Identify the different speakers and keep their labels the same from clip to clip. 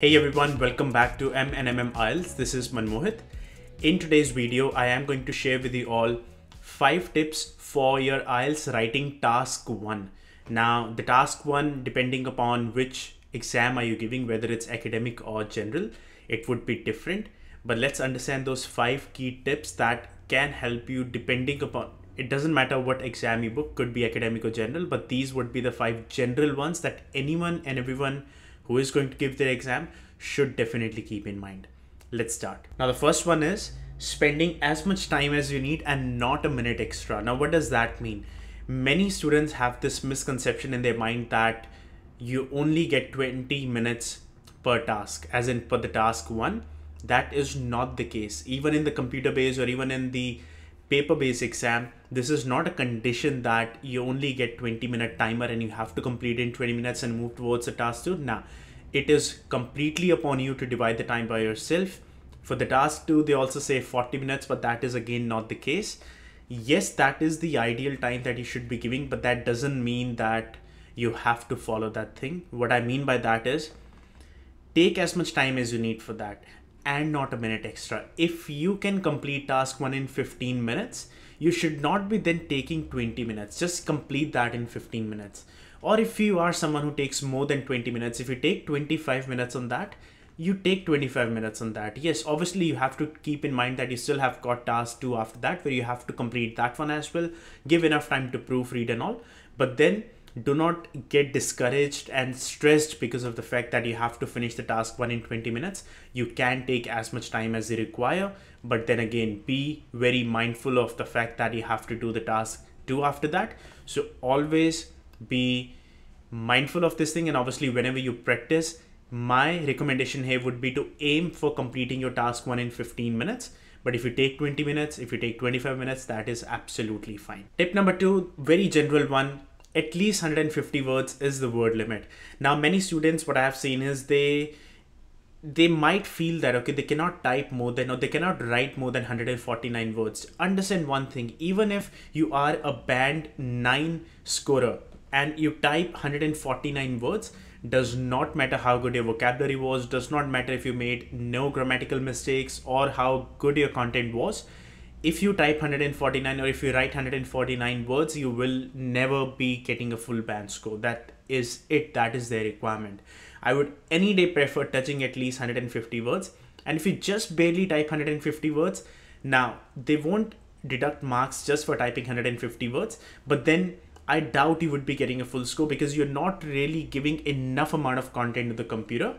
Speaker 1: Hey everyone, welcome back to M&MM IELTS. This is Manmohit. In today's video, I am going to share with you all 5 tips for your IELTS writing task 1. Now, the task 1, depending upon which exam are you giving, whether it's academic or general, it would be different. But let's understand those 5 key tips that can help you depending upon, it doesn't matter what exam you book, could be academic or general, but these would be the 5 general ones that anyone and everyone who is going to give their exam should definitely keep in mind. Let's start. Now, the first one is spending as much time as you need and not a minute extra. Now, what does that mean? Many students have this misconception in their mind that you only get 20 minutes per task, as in for the task 1. That is not the case. Even in the computer-based or even in the paper-based exam, this is not a condition that you only get 20-minute timer and you have to complete in 20 minutes and move towards the task 2. Now, it is completely upon you to divide the time by yourself. For the task 2, they also say 40 minutes, but that is again not the case. Yes, that is the ideal time that you should be giving, but that doesn't mean that you have to follow that thing. What I mean by that is take as much time as you need for that and not a minute extra. If you can complete task 1 in 15 minutes, you should not be then taking 20 minutes. Just complete that in 15 minutes. Or if you are someone who takes more than 20 minutes, if you take 25 minutes on that, you take 25 minutes on that. Yes, obviously you have to keep in mind that you still have got task 2 after that, where you have to complete that one as well. Give enough time to proofread and all. But then do not get discouraged and stressed because of the fact that you have to finish the task 1 in 20 minutes. You can take as much time as you require, but then again, be very mindful of the fact that you have to do the task 2 after that. So always be mindful of this thing, and obviously whenever you practice, my recommendation here would be to aim for completing your task 1 in 15 minutes. But if you take 20 minutes, if you take 25 minutes, that is absolutely fine. Tip number 2, very general one. At least 150 words is the word limit. Now, many students, what I have seen is they might feel that, okay, they cannot type more than, or they cannot write more than 149 words. Understand one thing, even if you are a band 9 scorer and you type 149 words, does not matter how good your vocabulary was, does not matter if you made no grammatical mistakes or how good your content was. If you type 149 or if you write 149 words, you will never be getting a full band score. That is it. That is their requirement. I would any day prefer touching at least 150 words. And if you just barely type 150 words, now they won't deduct marks just for typing 150 words, but then I doubt you would be getting a full score because you're not really giving enough amount of content to the computer,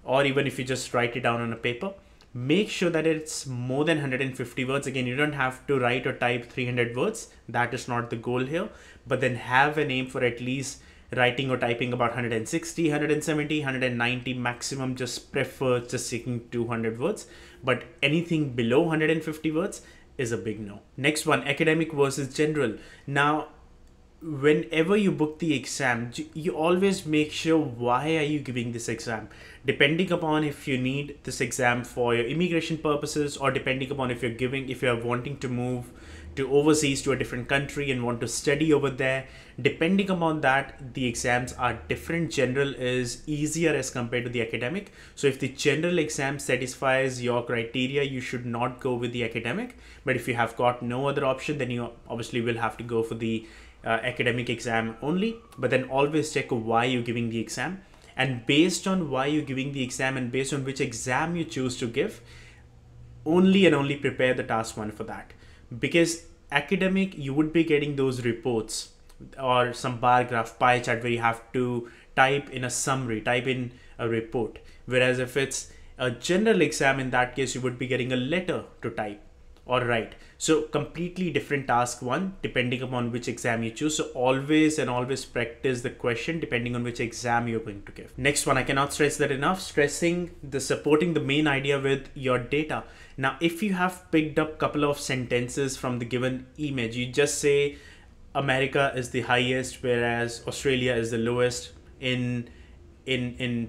Speaker 1: or even if you just write it down on a paper. Make sure that it's more than 150 words. Again, you don't have to write or type 300 words. That is not the goal here. But then have an aim for at least writing or typing about 160, 170, 190 maximum. Just prefer just taking 200 words. But anything below 150 words is a big no. Next one, academic versus general. Now, whenever you book the exam, you always make sure why are you giving this exam, depending upon if you need this exam for your immigration purposes, or depending upon if you're wanting to move to overseas to a different country and want to study over there. Depending upon that, the exams are different. General is easier as compared to the academic. So if the general exam satisfies your criteria, you should not go with the academic. But if you have got no other option, then you obviously will have to go for the academic exam only. But then always check why you're giving the exam, and based on why you're giving the exam and based on which exam you choose to give, only and only prepare the task 1 for that. Because academic, you would be getting those reports or some bar graph, pie chart where you have to type in a summary, type in a report. Whereas if it's a general exam, in that case, you would be getting a letter to type or write. So completely different task 1 depending upon which exam you choose. So always and always practice the question depending on which exam you're going to give. Next one, I cannot stress that enough, stressing the supporting the main idea with your data. Now, if you have picked up a couple of sentences from the given image, you just say America is the highest, whereas Australia is the lowest in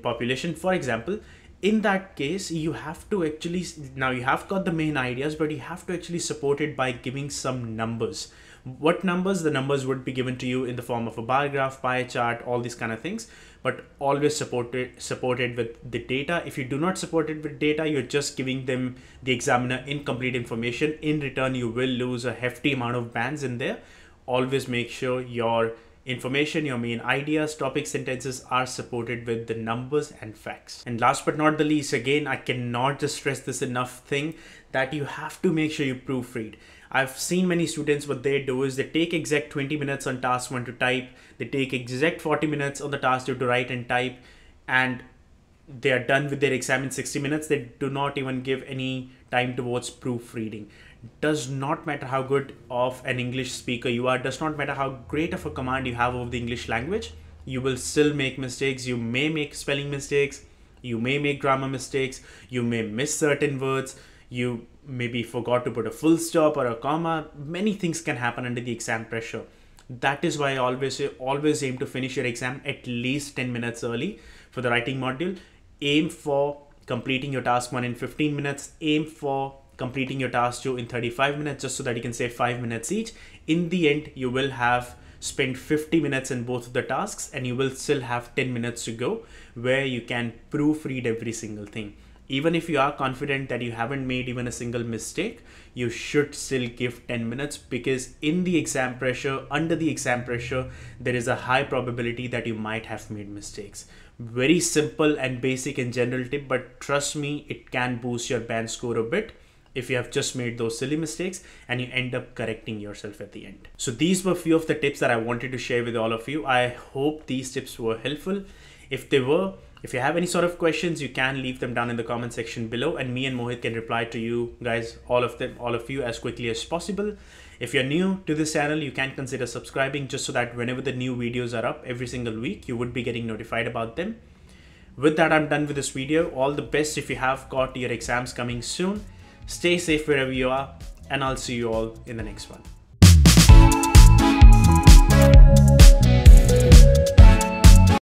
Speaker 1: population, for example. In that case, you have to actually, now you have got the main ideas, but you have to actually support it by giving some numbers. What numbers? The numbers would be given to you in the form of a bar graph, pie chart, all these kind of things, but always supported with the data. If you do not support it with data, you're just giving them, the examiner, incomplete information. In return, you will lose a hefty amount of bands in there. Always make sure your information, your main ideas, topic, sentences are supported with the numbers and facts. And last but not the least, again, I cannot just stress this enough thing, that you have to make sure you proofread. I've seen many students, what they do is they take exact 20 minutes on task 1 to type, they take exact 40 minutes on the task 2 to write and type, and they are done with their exam in 60 minutes. They do not even give any time towards proofreading. Does not matter how good of an English speaker you are, does not matter how great of a command you have over the English language, you will still make mistakes. You may make spelling mistakes, you may make grammar mistakes, you may miss certain words, you maybe forgot to put a full stop or a comma. Many things can happen under the exam pressure. That is why I always say, always aim to finish your exam at least 10 minutes early for the writing module. Aim for completing your task 1 in 15 minutes. Aim for completing your task 2 in 35 minutes, just so that you can save 5 minutes each. In the end, you will have spent 50 minutes in both of the tasks, and you will still have 10 minutes to go where you can proofread every single thing. Even if you are confident that you haven't made even a single mistake, you should still give 10 minutes, because in the exam pressure, under the exam pressure, there is a high probability that you might have made mistakes. Very simple and basic and general tip, but trust me, it can boost your band score a bit if you have just made those silly mistakes and you end up correcting yourself at the end. So these were a few of the tips that I wanted to share with all of you. I hope these tips were helpful. If they were, if you have any sort of questions, you can leave them down in the comment section below, and me and Mohit can reply to you guys, all of you, as quickly as possible. If you're new to this channel, you can consider subscribing, just so that whenever the new videos are up every single week, you would be getting notified about them. With that, I'm done with this video. All the best if you have got your exams coming soon. Stay safe wherever you are, and I'll see you all in the next one.